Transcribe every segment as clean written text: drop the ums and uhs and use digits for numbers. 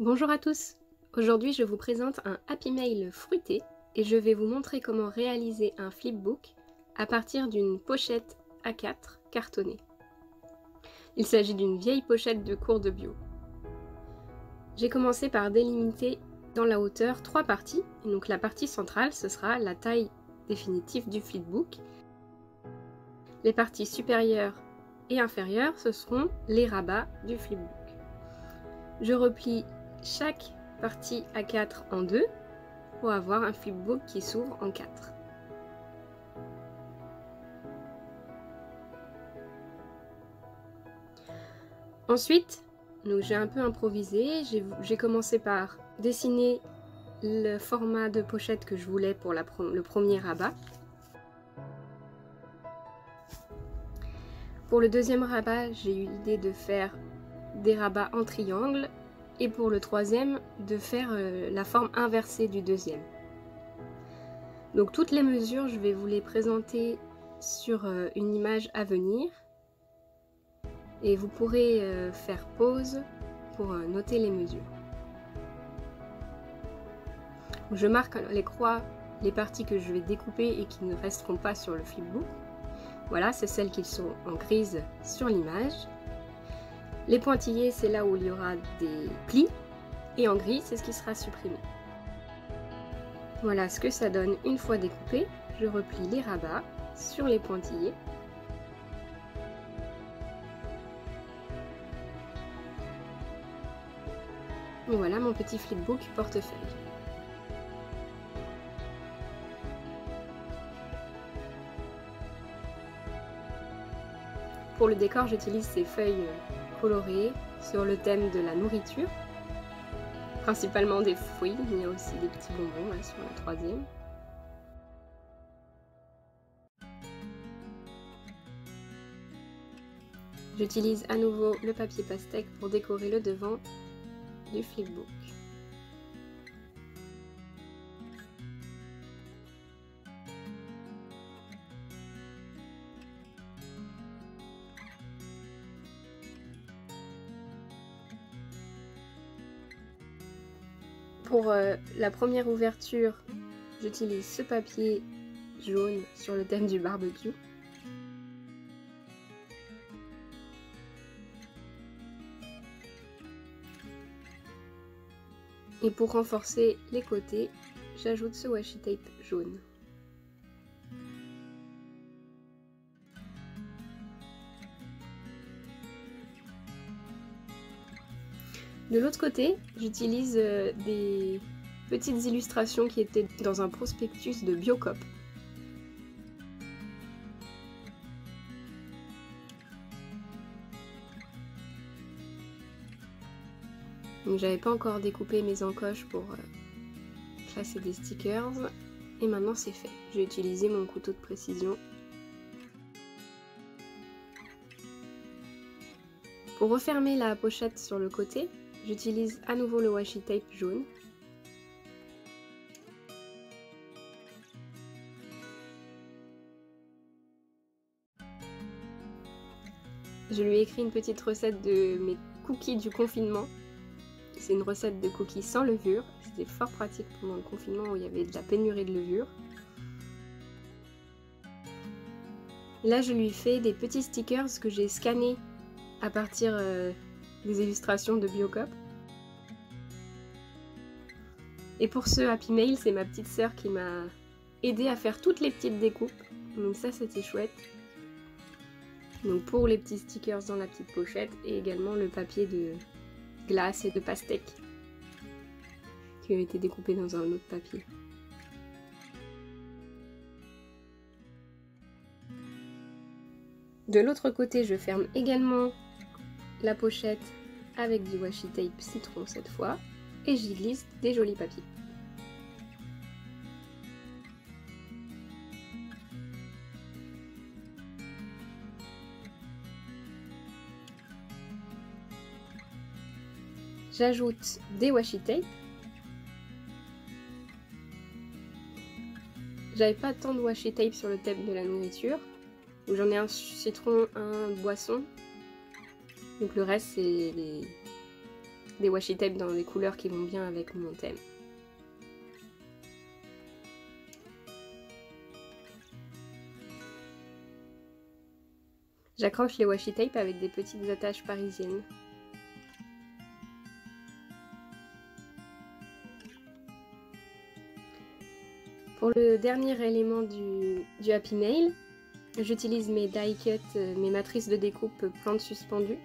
Bonjour à tous! Aujourd'hui je vous présente un Happy Mail fruité et je vais vous montrer comment réaliser un flipbook à partir d'une pochette A4 cartonnée. Il s'agit d'une vieille pochette de cours de bio. J'ai commencé par délimiter dans la hauteur 3 parties, et donc la partie centrale ce sera la taille définitive du flipbook. Les parties supérieures et inférieures ce seront les rabats du flipbook. Je replie chaque partie A4 en deux pour avoir un flipbook qui s'ouvre en 4. Ensuite, j'ai un peu improvisé, j'ai commencé par dessiner le format de pochette que je voulais pour le premier rabat. Pour le deuxième rabat, j'ai eu l'idée de faire des rabats en triangle et pour le troisième, de faire la forme inversée du deuxième. Donc toutes les mesures, je vais vous les présenter sur une image à venir et vous pourrez faire pause pour noter les mesures. Je marque les croix, les parties que je vais découper et qui ne resteront pas sur le flipbook. Voilà, c'est celles qui sont en grise sur l'image. Les pointillés, c'est là où il y aura des plis, et en gris, c'est ce qui sera supprimé. Voilà ce que ça donne une fois découpé. Je replie les rabats sur les pointillés. Et voilà mon petit flipbook portefeuille. Pour le décor, j'utilise ces feuilles colorées sur le thème de la nourriture, principalement des fruits, il y a aussi des petits bonbons là, sur le troisième. J'utilise à nouveau le papier pastèque pour décorer le devant du flipbook. Pour la première ouverture, j'utilise ce papier jaune sur le thème du barbecue. Et pour renforcer les côtés, j'ajoute ce washi tape jaune. De l'autre côté, j'utilise des petites illustrations qui étaient dans un prospectus de Biocoop. Donc j'avais pas encore découpé mes encoches pour placer des stickers, et maintenant c'est fait. J'ai utilisé mon couteau de précision. Pour refermer la pochette sur le côté, j'utilise à nouveau le washi tape jaune. Je lui ai écrit une petite recette de mes cookies du confinement. C'est une recette de cookies sans levure. C'était fort pratique pendant le confinement où il y avait de la pénurie de levure. Là, je lui fais des petits stickers que j'ai scannés à partir des illustrations de Biocoop. Et pour ce Happy Mail, c'est ma petite sœur qui m'a aidé à faire toutes les petites découpes. Donc ça, c'était chouette. Donc pour les petits stickers dans la petite pochette et également le papier de glace et de pastèque qui ont été découpés dans un autre papier. De l'autre côté, je ferme également la pochette avec du washi tape citron cette fois et j'y glisse des jolis papiers. J'ajoute des washi tape. J'avais pas tant de washi tape sur le thème de la nourriture. J'en ai un citron, un boisson. Donc le reste c'est des washi tape dans des couleurs qui vont bien avec mon thème. J'accroche les washi tape avec des petites attaches parisiennes. Pour le dernier élément du Happy Mail, j'utilise mes die cut, mes matrices de découpe plantes suspendues.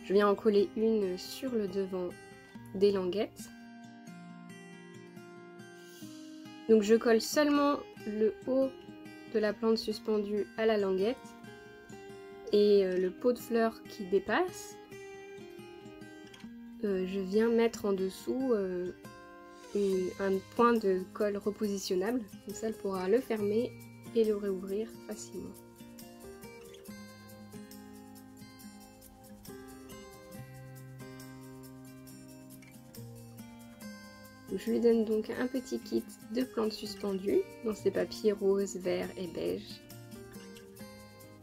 Je viens en coller une sur le devant des languettes. Donc je colle seulement le haut de la plante suspendue à la languette et le pot de fleurs qui dépasse. Je viens mettre en dessous un point de colle repositionnable, comme ça elle pourra le fermer et le réouvrir facilement. Je lui donne donc un petit kit de plantes suspendues dans ces papiers roses, verts et beige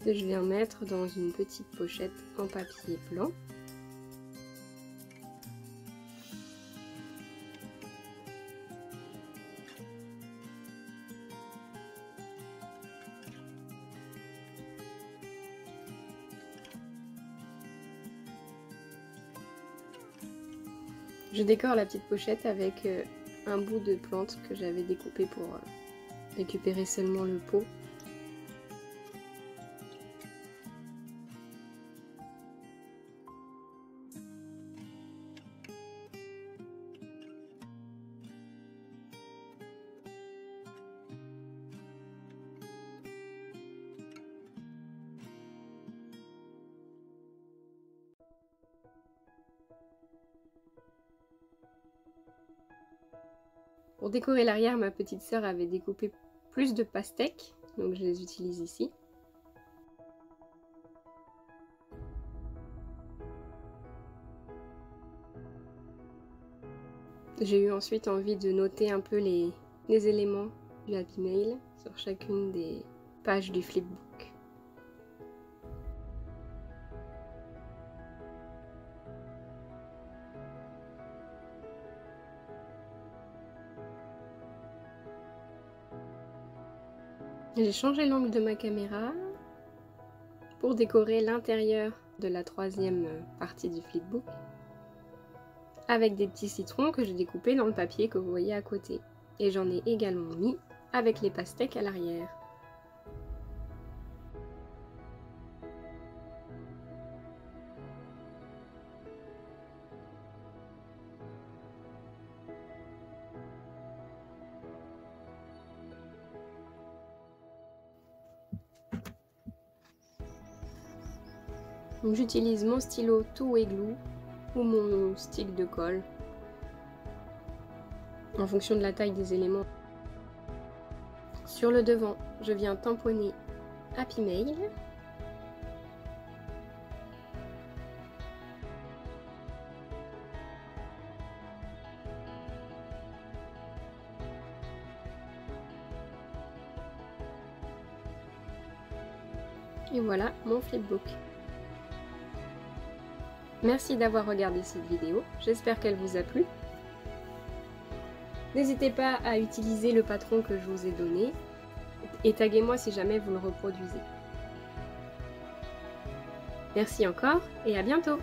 que je viens mettre dans une petite pochette en papier blanc. Je décore la petite pochette avec un bout de plante que j'avais découpé pour récupérer seulement le pot. Pour décorer l'arrière, ma petite sœur avait découpé plus de pastèques, donc je les utilise ici. J'ai eu ensuite envie de noter un peu les éléments du Happy Mail sur chacune des pages du flipbook. J'ai changé l'angle de ma caméra pour décorer l'intérieur de la troisième partie du flipbook avec des petits citrons que j'ai découpés dans le papier que vous voyez à côté. Et j'en ai également mis avec les pastèques à l'arrière. Donc j'utilise mon stylo Two-Way Glue ou mon stick de colle en fonction de la taille des éléments. Sur le devant, je viens tamponner Happy Mail. Et voilà mon flipbook. Merci d'avoir regardé cette vidéo, j'espère qu'elle vous a plu. N'hésitez pas à utiliser le patron que je vous ai donné et taguez-moi si jamais vous le reproduisez. Merci encore et à bientôt!